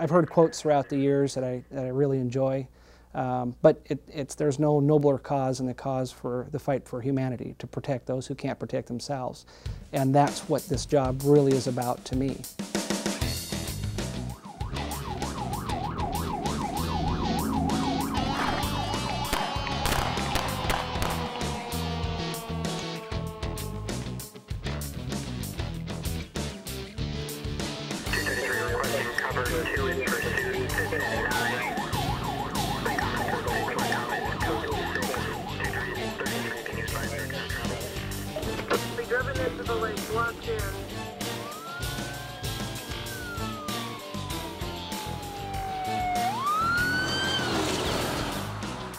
I've heard quotes throughout the years that I really enjoy, but there's no nobler cause than the cause for the fight for humanity, to protect those who can't protect themselves. And that's what this job really is about to me.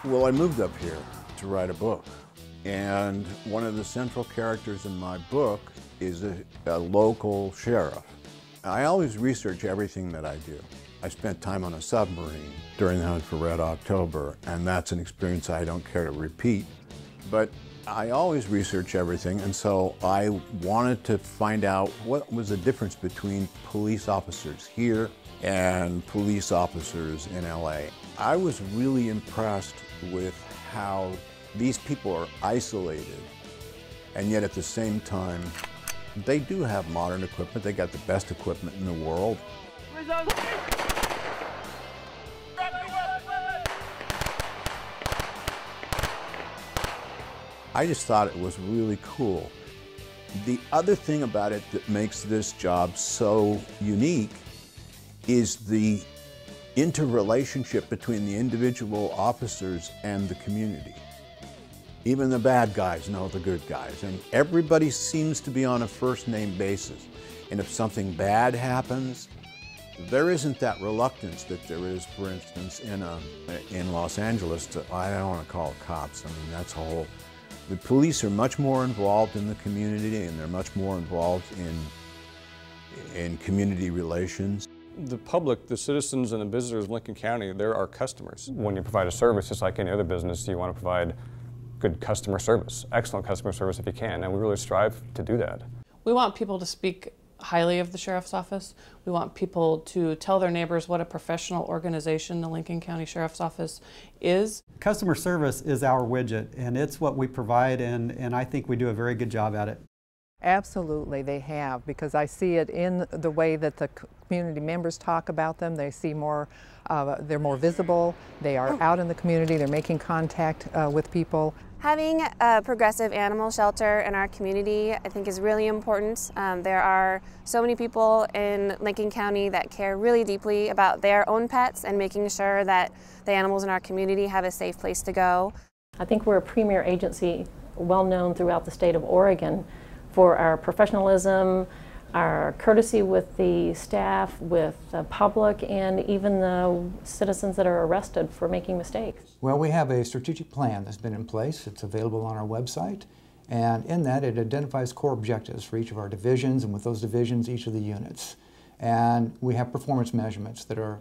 Well, I moved up here to write a book, and one of the central characters in my book is a local sheriff. I always research everything that I do. I spent time on a submarine during the Hunt for Red October, and that's an experience I don't care to repeat. But I always research everything, and so I wanted to find out what was the difference between police officers here and police officers in LA. I was really impressed with how these people are isolated, and yet at the same time, they do have modern equipment. They got the best equipment in the world. I just thought it was really cool. The other thing about it that makes this job so unique is the interrelationship between the individual officers and the community. Even the bad guys know the good guys, and everybody seems to be on a first-name basis. And if something bad happens, there isn't that reluctance that there is, for instance, in Los Angeles I don't want to call it cops. I mean, that's a whole. The police are much more involved in the community, and they're much more involved in community relations. The public, the citizens and the visitors of Lincoln County, they're our customers. When you provide a service, just like any other business, you want to provide good customer service, excellent customer service if you can, and we really strive to do that. We want people to speak highly of the Sheriff's Office. We want people to tell their neighbors what a professional organization the Lincoln County Sheriff's Office is. Customer service is our widget, and it's what we provide, and I think we do a very good job at it. Absolutely, they have, because I see it in the way that the community members talk about them. They see more, they're more visible, they are out in the community, they're making contact with people. Having a progressive animal shelter in our community, I think, is really important. There are so many people in Lincoln County that care really deeply about their own pets and making sure that the animals in our community have a safe place to go. I think we're a premier agency, well known throughout the state of Oregon, for our professionalism, our courtesy with the staff, with the public, and even the citizens that are arrested for making mistakes. Well, we have a strategic plan that's been in place. It's available on our website, and in that it identifies core objectives for each of our divisions, and with those divisions, each of the units. And we have performance measurements that are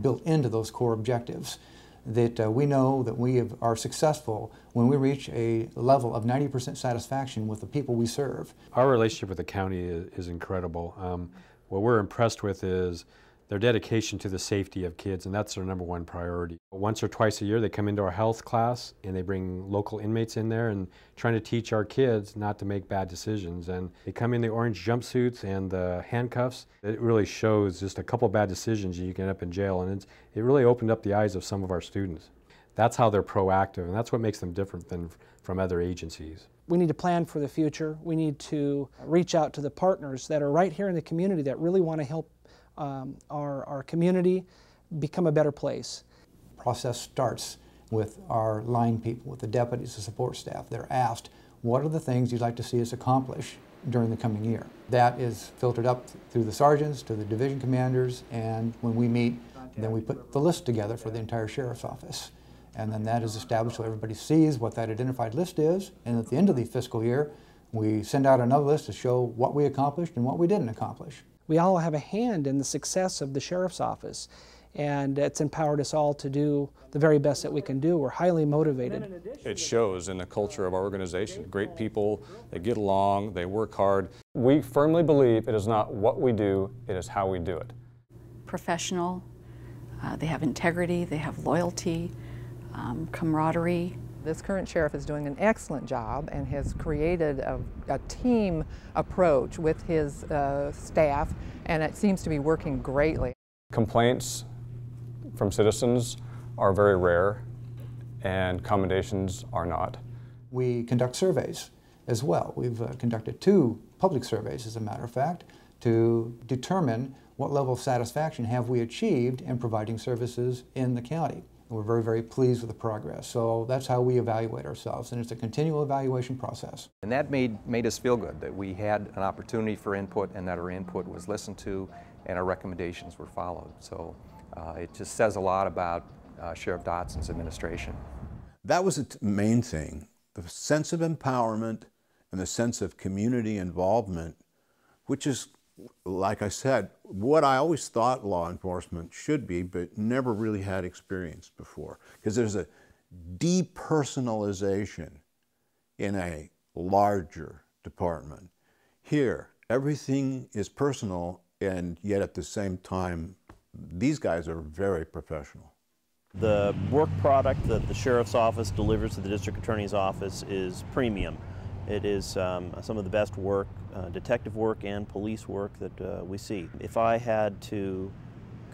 built into those core objectives, that we know that we are successful when we reach a level of 90% satisfaction with the people we serve. Our relationship with the county is incredible. What we're impressed with is their dedication to the safety of kids, and that's their #1 priority. Once or twice a year they come into our health class and they bring local inmates in there and trying to teach our kids not to make bad decisions. And they come in the orange jumpsuits and the handcuffs. It really shows just a couple bad decisions and you can end up in jail, and it really opened up the eyes of some of our students. That's how they're proactive, and that's what makes them different than from other agencies. We need to plan for the future. We need to reach out to the partners that are right here in the community that really want to help our community become a better place. The process starts with our line people, with the deputies, the support staff. They're asked, what are the things you'd like to see us accomplish during the coming year? That is filtered up through the sergeants to the division commanders, and when we meet, then we put the list together for the entire sheriff's office. And then that is established so everybody sees what that identified list is, and at the end of the fiscal year, we send out another list to show what we accomplished and what we didn't accomplish. We all have a hand in the success of the Sheriff's Office, and it's empowered us all to do the very best that we can do. We're highly motivated. It shows in the culture of our organization. Great people, they get along, they work hard. We firmly believe it is not what we do, it is how we do it. professional, they have integrity, they have loyalty, camaraderie. This current sheriff is doing an excellent job and has created a team approach with his staff, and it seems to be working greatly. Complaints from citizens are very rare, and commendations are not. We conduct surveys as well. We've conducted 2 public surveys, as a matter of fact, to determine what level of satisfaction have we achieved in providing services in the county. And we're very, very pleased with the progress. So that's how we evaluate ourselves, and it's a continual evaluation process. And that made us feel good, that we had an opportunity for input and that our input was listened to and our recommendations were followed. So it just says a lot about Sheriff Dotson's administration. That was the main thing, the sense of empowerment and the sense of community involvement, which is, like I said, what I always thought law enforcement should be, but never really had experienced before. Because there's a depersonalization in a larger department. Here, everything is personal, and yet at the same time, these guys are very professional. The work product that the Sheriff's Office delivers to the District Attorney's Office is premium. It is some of the best work, detective work and police work that we see. If I had to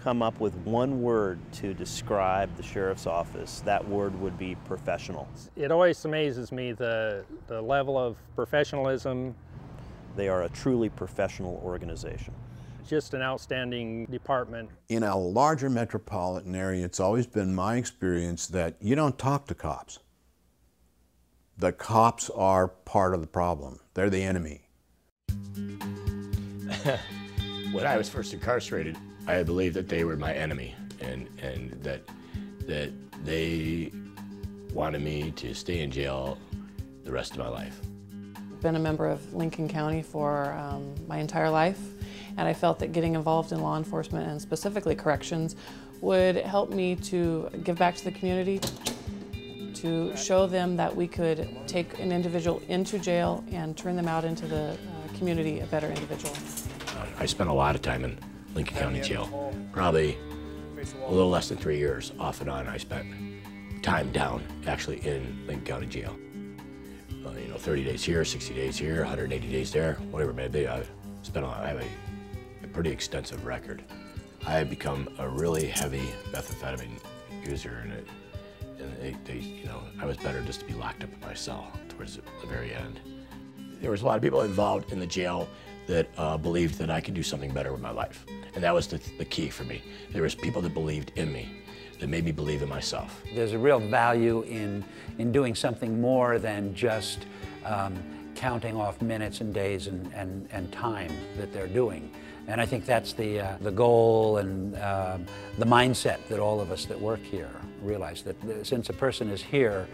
come up with one word to describe the Sheriff's Office, that word would be professional. It always amazes me the level of professionalism. They are a truly professional organization. Just an outstanding department. In a larger metropolitan area, it's always been my experience that you don't talk to cops. The cops are part of the problem. They're the enemy. When I was first incarcerated, I believed that they were my enemy, and that they wanted me to stay in jail the rest of my life. I've been a member of Lincoln County for my entire life, and I felt that getting involved in law enforcement and specifically corrections would help me to give back to the community, to show them that we could take an individual into jail and turn them out into the community a better individual. I spent a lot of time in Lincoln County Jail, probably a little less than 3 years off and on. I spent time down actually in Lincoln County Jail. 30 days here, 60 days here, 180 days there, whatever it may be. I have a pretty extensive record. I had become a really heavy methamphetamine user, and I was better just to be locked up in my cell towards the very end. There was a lot of people involved in the jail that believed that I could do something better with my life, and that was the key for me. There was people that believed in me, that made me believe in myself. There's a real value in doing something more than just counting off minutes and days and time that they're doing. And I think that's the goal and the mindset that all of us that work here realize, that since a person is here,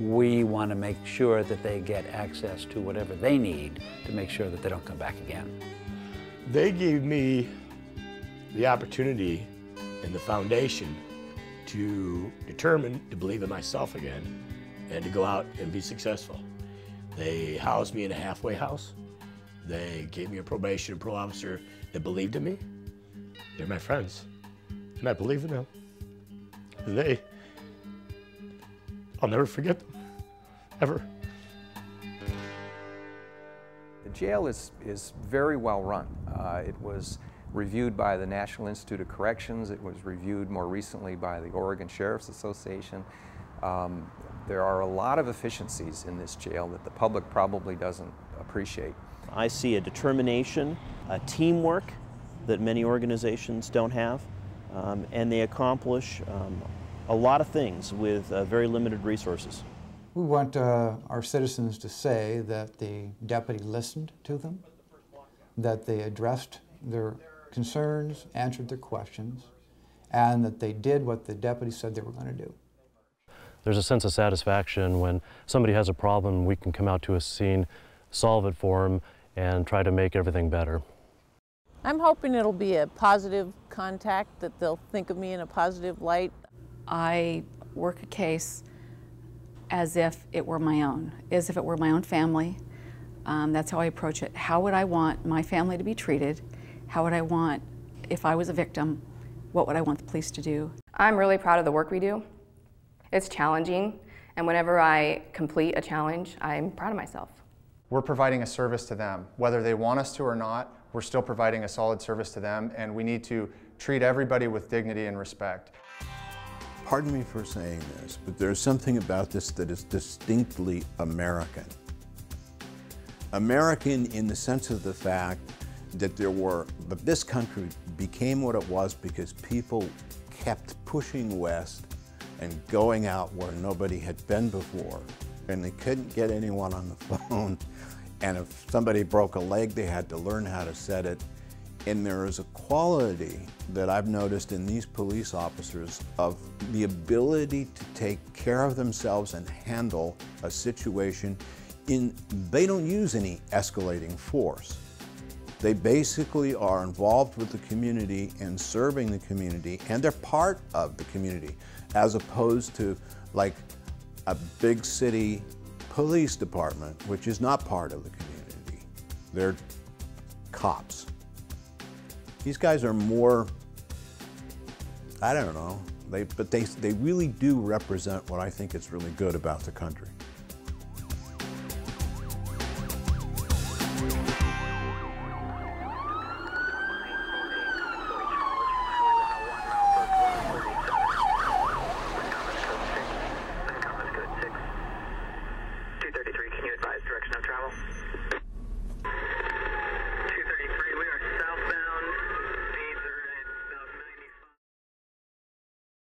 we want to make sure that they get access to whatever they need to make sure that they don't come back again. They gave me the opportunity and the foundation to determine to believe in myself again and to go out and be successful. They housed me in a halfway house. They gave me a probation and parole officer that believed in me. They're my friends, and I believe in them. I'll never forget them, ever. The jail is very well run. It was reviewed by the National Institute of Corrections. It was reviewed more recently by the Oregon Sheriff's Association. There are a lot of efficiencies in this jail that the public probably doesn't appreciate. I see a determination, a teamwork that many organizations don't have, and they accomplish a lot of things with very limited resources. We want our citizens to say that the deputy listened to them, that they addressed their concerns, answered their questions, and that they did what the deputy said they were going to do. There's a sense of satisfaction when somebody has a problem, we can come out to a scene, solve it for them, and try to make everything better. I'm hoping it'll be a positive contact, that they'll think of me in a positive light. I work a case as if it were my own, as if it were my own family. That's how I approach it. How would I want my family to be treated? How would I want if I was a victim, what would I want the police to do? I'm really proud of the work we do. It's challenging, and whenever I complete a challenge, I'm proud of myself. We're providing a service to them. Whether they want us to or not, we're still providing a solid service to them, and we need to treat everybody with dignity and respect. Pardon me for saying this, but there's something about this that is distinctly American. American in the sense of the fact that this country became what it was because people kept pushing west and going out where nobody had been before. And they couldn't get anyone on the phone. And if somebody broke a leg, they had to learn how to set it. And there is a quality that I've noticed in these police officers of the ability to take care of themselves and handle a situation. They don't use any escalating force. They basically are involved with the community and serving the community, and they're part of the community, as opposed to like a big city police department, which is not part of the community. They're cops. These guys are more, I don't know, but they really do represent what I think is really good about the country.